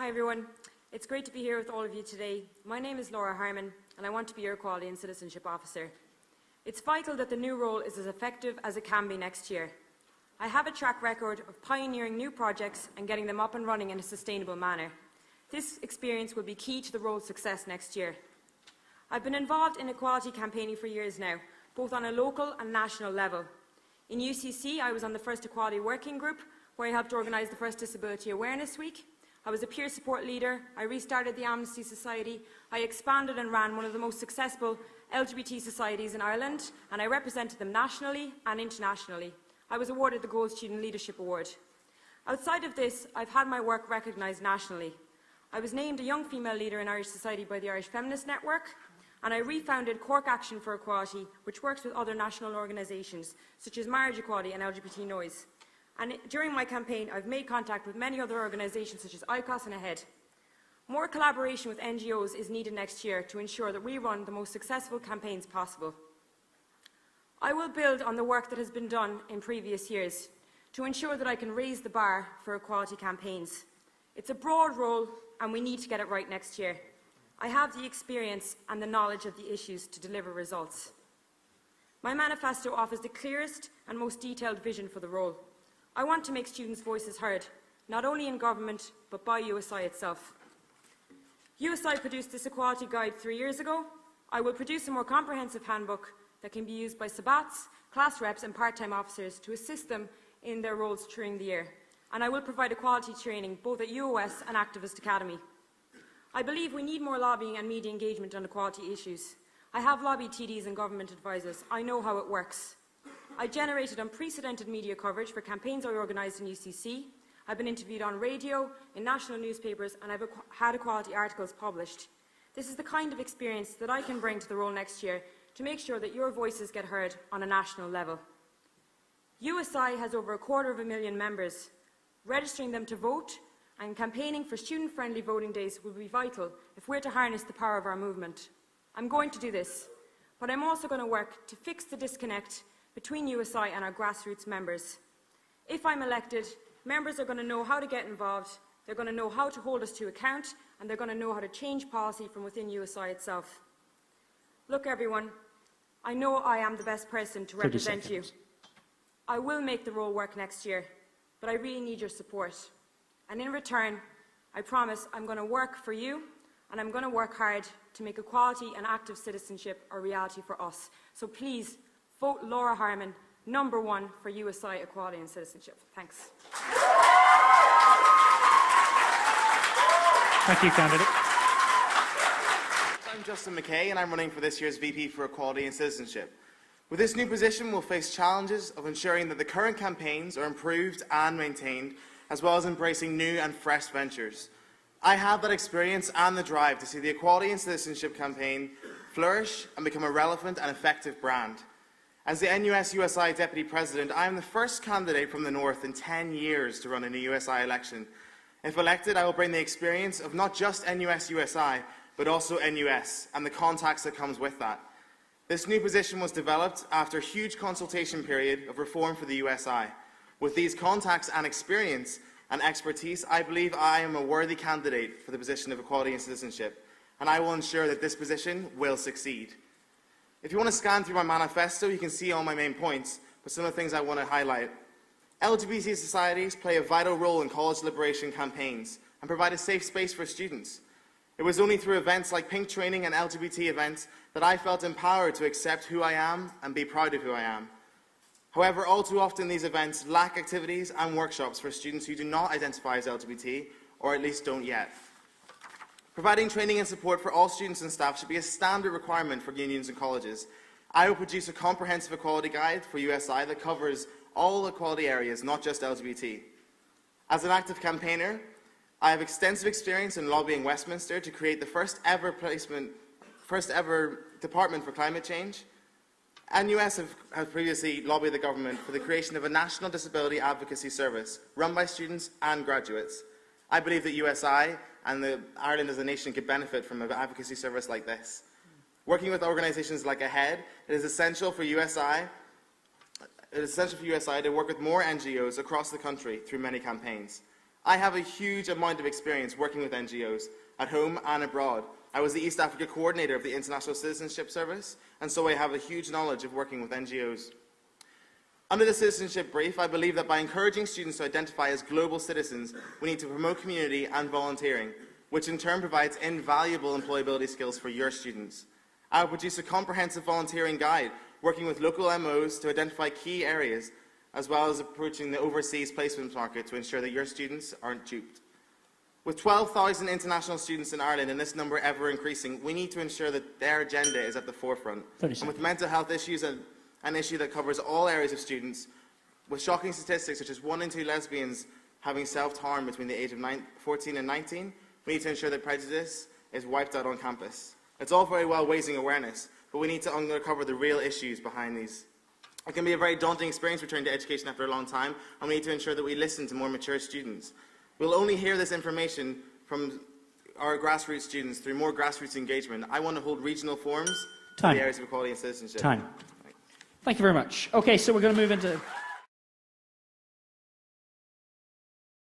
Hi everyone, it's great to be here with all of you today. My name is Laura Harmon and I want to be your Equality and Citizenship Officer. It's vital that the new role is as effective as it can be next year. I have a track record of pioneering new projects and getting them up and running in a sustainable manner. This experience will be key to the role's success next year. I've been involved in equality campaigning for years now, both on a local and national level. In UCC, I was on the First Equality Working Group, where I helped organise the First Disability Awareness Week. I was a peer support leader, I restarted the Amnesty Society, I expanded and ran one of the most successful LGBT societies in Ireland, and I represented them nationally and internationally. I was awarded the Gold Student Leadership Award. Outside of this, I've had my work recognised nationally. I was named a Young Female Leader in Irish Society by the Irish Feminist Network, and I refounded Cork Action for Equality, which works with other national organisations, such as Marriage Equality and LGBT Noise. And during my campaign, I've made contact with many other organisations such as ICOS and AHEAD. More collaboration with NGOs is needed next year to ensure that we run the most successful campaigns possible. I will build on the work that has been done in previous years to ensure that I can raise the bar for equality campaigns. It's a broad role and we need to get it right next year. I have the experience and the knowledge of the issues to deliver results. My manifesto offers the clearest and most detailed vision for the role. I want to make students' voices heard, not only in government, but by USI itself. USI produced this equality guide 3 years ago. I will produce a more comprehensive handbook that can be used by Sabats, class reps and part-time officers to assist them in their roles during the year. And I will provide equality training both at UOS and Activist Academy. I believe we need more lobbying and media engagement on equality issues. I have lobbied TDs and government advisors. I know how it works. I generated unprecedented media coverage for campaigns I organised in UCC. I've been interviewed on radio, in national newspapers, and I've had equality articles published. This is the kind of experience that I can bring to the role next year to make sure that your voices get heard on a national level. USI has over 250,000 members. Registering them to vote and campaigning for student-friendly voting days will be vital if we're to harness the power of our movement. I'm going to do this, but I'm also going to work to fix the disconnect between USI and our grassroots members. If I'm elected, members are going to know how to get involved, they're going to know how to hold us to account, and they're going to know how to change policy from within USI itself. Look, everyone, I know I am the best person to represent you. I will make the role work next year, but I really need your support. And in return, I promise I'm going to work for you, and I'm going to work hard to make equality and active citizenship a reality for us. So please, vote Laura Harmon, #1 for USI Equality and Citizenship. Thanks. Thank you, candidate. I'm Justin McKay and I'm running for this year's VP for Equality and Citizenship. With this new position, we'll face challenges of ensuring that the current campaigns are improved and maintained, as well as embracing new and fresh ventures. I have that experience and the drive to see the Equality and Citizenship campaign flourish and become a relevant and effective brand. As the NUS-USI Deputy President, I am the first candidate from the North in 10 years to run in a USI election. If elected, I will bring the experience of not just NUS-USI, but also NUS, and the contacts that comes with that. This new position was developed after a huge consultation period of reform for the USI. With these contacts and experience and expertise, I believe I am a worthy candidate for the position of Equality and Citizenship, and I will ensure that this position will succeed. If you want to scan through my manifesto, you can see all my main points, but some of the things I want to highlight. LGBT societies play a vital role in college liberation campaigns and provide a safe space for students. It was only through events like Pink Training and LGBT events that I felt empowered to accept who I am and be proud of who I am. However, all too often these events lack activities and workshops for students who do not identify as LGBT, or at least don't yet. Providing training and support for all students and staff should be a standard requirement for unions and colleges. I will produce a comprehensive equality guide for USI that covers all equality areas, not just LGBT. As an active campaigner, I have extensive experience in lobbying Westminster to create the first ever Department for Climate Change. And US have previously lobbied the government for the creation of a national disability advocacy service run by students and graduates. I believe that USI and Ireland as a nation could benefit from an advocacy service like this. Working with organisations like AHEAD, it is essential for USI to work with more NGOs across the country through many campaigns. I have a huge amount of experience working with NGOs, at home and abroad. I was the East Africa coordinator of the International Citizenship Service, and so I have a huge knowledge of working with NGOs. Under the citizenship brief, I believe that by encouraging students to identify as global citizens, we need to promote community and volunteering, which in turn provides invaluable employability skills for your students. I will produce a comprehensive volunteering guide, working with local MOs to identify key areas, as well as approaching the overseas placement market to ensure that your students aren't duped. With 12,000 international students in Ireland and this number ever increasing, we need to ensure that their agenda is at the forefront. And with mental health issues, an issue that covers all areas of students, with shocking statistics such as 1 in 2 lesbians having self-harm between the age of 14 and 19, we need to ensure that prejudice is wiped out on campus. It's all very well raising awareness, but we need to uncover the real issues behind these. It can be a very daunting experience returning to education after a long time, and we need to ensure that we listen to more mature students. We'll only hear this information from our grassroots students through more grassroots engagement. I want to hold regional forums in the areas of equality and citizenship. Thank you very much. Okay, so we're going to move into